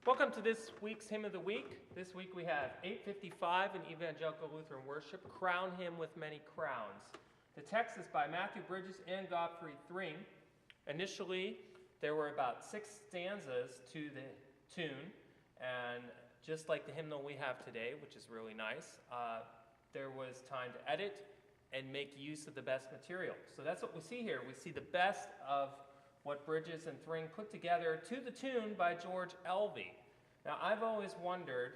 Welcome to this week's Hymn of the Week. This week we have 855 in Evangelical Lutheran Worship, Crown Him with Many Crowns. The text is by Matthew Bridges and Godfrey Thring. Initially, there were about 6 stanzas to the tune, and just like the hymnal we have today, which is really nice, there was time to edit and make use of the best material. So that's what we see here. We see the best of what Bridges and Thring put together to the tune by George Elvey. Now, I've always wondered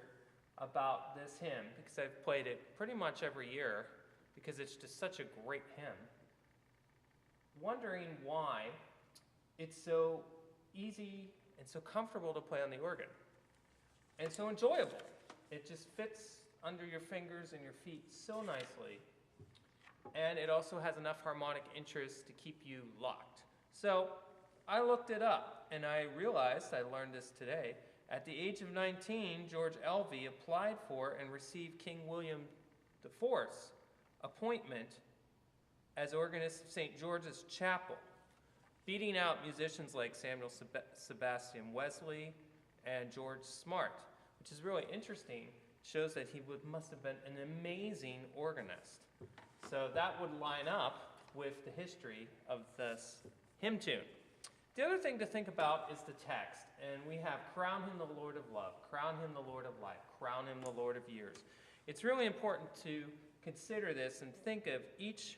about this hymn because I've played it pretty much every year because it's just such a great hymn. Wondering why it's so easy and so comfortable to play on the organ and so enjoyable. It just fits under your fingers and your feet so nicely. And it also has enough harmonic interest to keep you locked. So I looked it up, and I realized, I learned this today, at the age of 19, George Elvey applied for and received King William IV's appointment as organist of St. George's Chapel, beating out musicians like Samuel Sebastian Wesley and George Smart, which is really interesting. It shows that he must have been an amazing organist. So that would line up with the history of this hymn tune. The other thing to think about is the text, and we have crown him the Lord of love, crown him the Lord of life, crown him the Lord of years. It's really important to consider this and think of each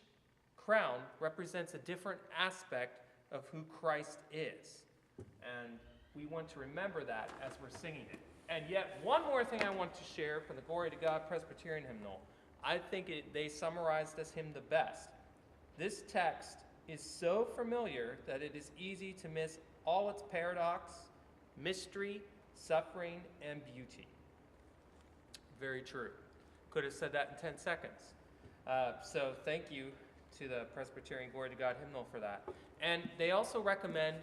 crown represents a different aspect of who Christ is. And we want to remember that as we're singing it. And yet, one more thing I want to share from the Glory to God Presbyterian hymnal. I think they summarized this hymn the best. This text is so familiar that it is easy to miss all its paradox, mystery, suffering, and beauty. Very true. Could have said that in 10 seconds. So thank you to the Presbyterian Glory to God hymnal for that. And they also recommend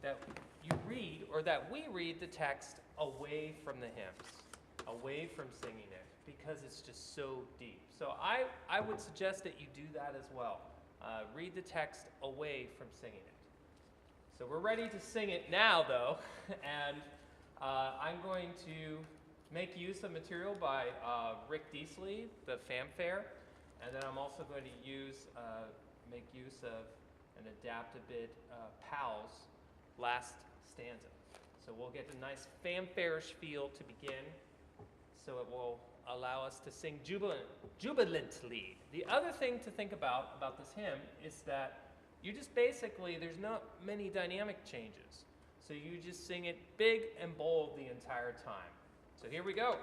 that you read, or that we read the text away from the hymns, away from singing it, because it's just so deep. So I would suggest that you do that as well. Read the text away from singing it. So we're ready to sing it now, though, and I'm going to make use of material by Rick Deasley, the fanfare, and then I'm also going to make use of and adapt a bit Powell's last stanza. So we'll get a nice fanfare-ish feel to begin, so it will allow us to sing jubilantly. The other thing to think about this hymn is that you just basically, there's not many dynamic changes. So you just sing it big and bold the entire time. So here we go.